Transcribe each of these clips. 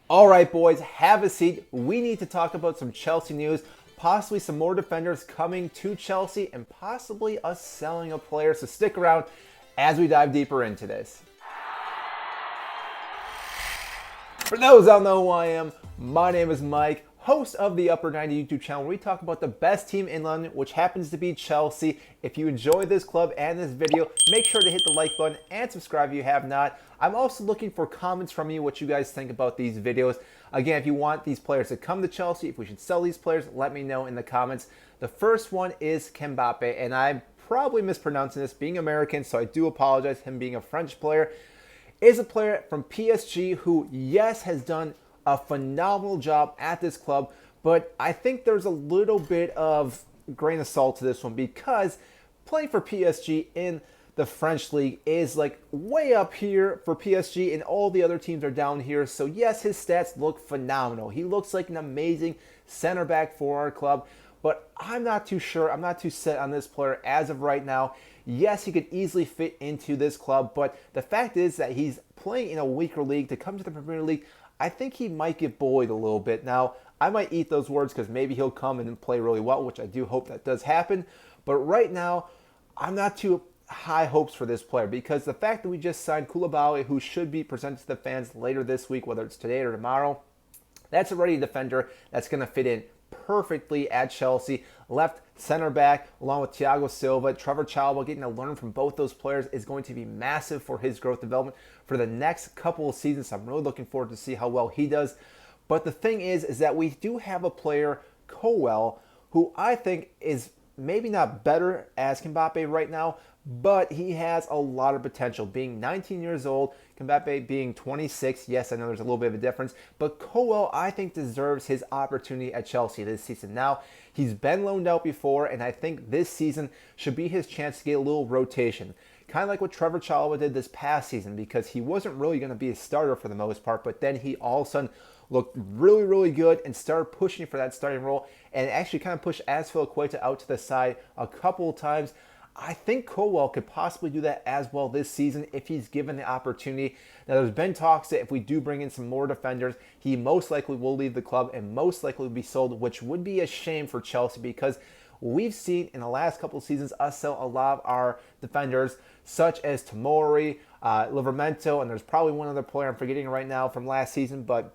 All right, boys, have a seat. We need to talk about some Chelsea news, possibly some more defenders coming to Chelsea, and possibly us selling a player. So stick around as we dive deeper into this. For those that don't know who I am, my name is Mike, host of the Upper 90 YouTube channel, where we talk about the best team in London, which happens to be Chelsea. If you enjoy this club and this video, make sure to hit the like button and subscribe if you have not. I'm also looking for comments from you, what you guys think about these videos. Again, if you want these players to come to Chelsea, if we should sell these players, let me know in the comments. The first one is Kemba Ba, and I'm probably mispronouncing this, being American, so I do apologize, him being a French player. Is a player from PSG who, yes, has done a phenomenal job at this club, but I think there's a little bit of grain of salt to this one because playing for PSG in the French league is like way up here for PSG and all the other teams are down here. So yes, his stats look phenomenal. He looks like an amazing center back for our club, but I'm not too sure. I'm not too set on this player as of right now. Yes, he could easily fit into this club, but the fact is that he's playing in a weaker league. To come to the Premier League, I think he might get bullied a little bit. Now, I might eat those words because maybe he'll come and play really well, which I do hope that does happen. But right now, I'm not too high hopes for this player because the fact that we just signed Koulibaly, who should be presented to the fans later this week, whether it's today or tomorrow, that's already a defender that's going to fit in perfectly at Chelsea. Left center back, along with Thiago Silva, Trevor Cowell, getting to learn from both those players is going to be massive for his growth development for the next couple of seasons. So I'm really looking forward to see how well he does. But the thing is that we do have a player, Cowell, who I think is maybe not better as Kemba Ba right now, but he has a lot of potential. Being 19 years old, Kemba Ba being 26, yes, I know there's a little bit of a difference, but Cowell, I think, deserves his opportunity at Chelsea this season. Now, he's been loaned out before, and I think this season should be his chance to get a little rotation. Kind of like what Trevor Cowell did this past season, because he wasn't really going to be a starter for the most part, but then he all of a sudden looked really, really good and started pushing for that starting role and actually kind of pushed Azpilicueta out to the side a couple of times. I think Cowell could possibly do that as well this season if he's given the opportunity. Now, there's been talks that if we do bring in some more defenders, he most likely will leave the club and most likely will be sold, which would be a shame for Chelsea because we've seen in the last couple of seasons us sell a lot of our defenders, such as Tomori, Livramento, and there's probably one other player I'm forgetting right now from last season. But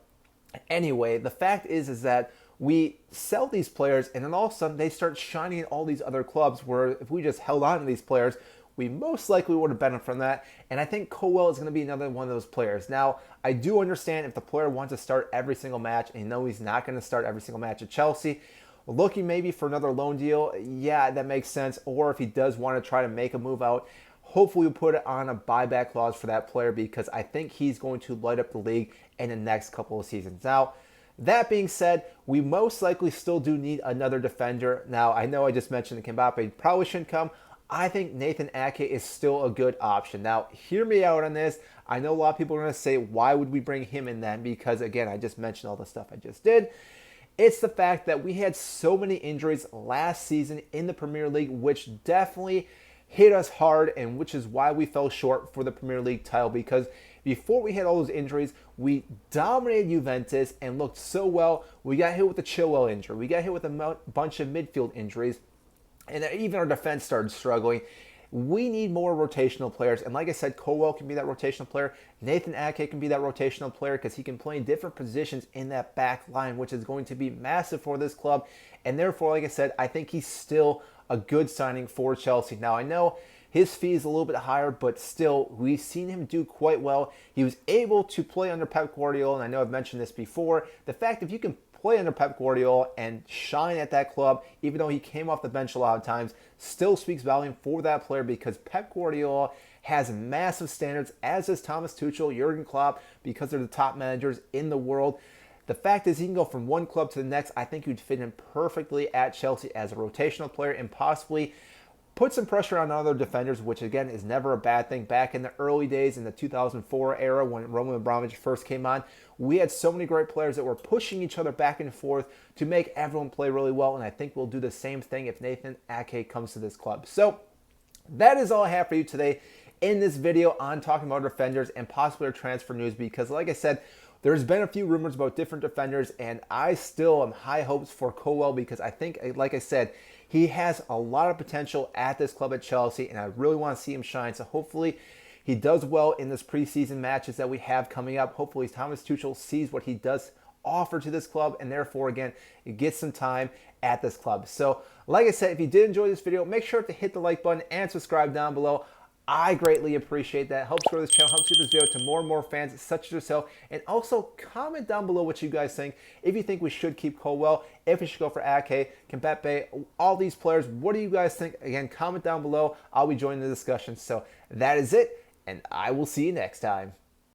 anyway, the fact is that we sell these players and then all of a sudden they start shining in all these other clubs where if we just held on to these players, we most likely would have benefited from that. And I think Cowell is going to be another one of those players. Now, I do understand if the player wants to start every single match and you know he's not going to start every single match at Chelsea, looking maybe for another loan deal, yeah, that makes sense. Or if he does want to try to make a move out, hopefully we'll put it on a buyback clause for that player because I think he's going to light up the league in the next couple of seasons. Now, that being said, we most likely still do need another defender. Now, I know I just mentioned that Kemba Ba probably shouldn't come. I think Nathan Ake is still a good option. Now, hear me out on this. I know a lot of people are going to say, why would we bring him in then? Because, again, I just mentioned all the stuff I just did. It's the fact that we had so many injuries last season in the Premier League, which definitely hit us hard and which is why we fell short for the Premier League title because before we had all those injuries, we dominated Juventus and looked so well. We got hit with the Chilwell injury. We got hit with a bunch of midfield injuries. And even our defense started struggling. We need more rotational players. And like I said, Cowell can be that rotational player. Nathan Ake can be that rotational player because he can play in different positions in that back line, which is going to be massive for this club. And therefore, like I said, I think he's still a good signing for Chelsea. Now, I know his fee is a little bit higher, but still, we've seen him do quite well. He was able to play under Pep Guardiola, and I know I've mentioned this before. The fact if you can play under Pep Guardiola and shine at that club, even though he came off the bench a lot of times, still speaks volume for that player because Pep Guardiola has massive standards, as does Thomas Tuchel, Jurgen Klopp, because they're the top managers in the world. The fact is he can go from one club to the next. I think he'd fit in perfectly at Chelsea as a rotational player and possibly put some pressure on other defenders, which again is never a bad thing. Back in the early days in the 2004 era when Roman Abramovich first came on, we had so many great players that were pushing each other back and forth to make everyone play really well, and I think we'll do the same thing if Nathan Ake comes to this club. So that is all I have for you today in this video on talking about defenders and possibly our transfer news because like I said, There's been a few rumors about different defenders, and I still am high hopes for Cowell because I think, like I said, he has a lot of potential at this club at Chelsea, and I really want to see him shine. So hopefully he does well in this preseason matches that we have coming up. Hopefully Thomas Tuchel sees what he does offer to this club, and therefore, again, it gets some time at this club. So, like I said, if you did enjoy this video, make sure to hit the like button and subscribe down below. I greatly appreciate that. Helps grow this channel, helps get this video to more and more fans such as yourself. And also comment down below what you guys think. If you think we should keep Colwell, if we should go for Ake, Kemba Ba, all these players, what do you guys think? Again, comment down below. I'll be joining the discussion. So that is it, and I will see you next time.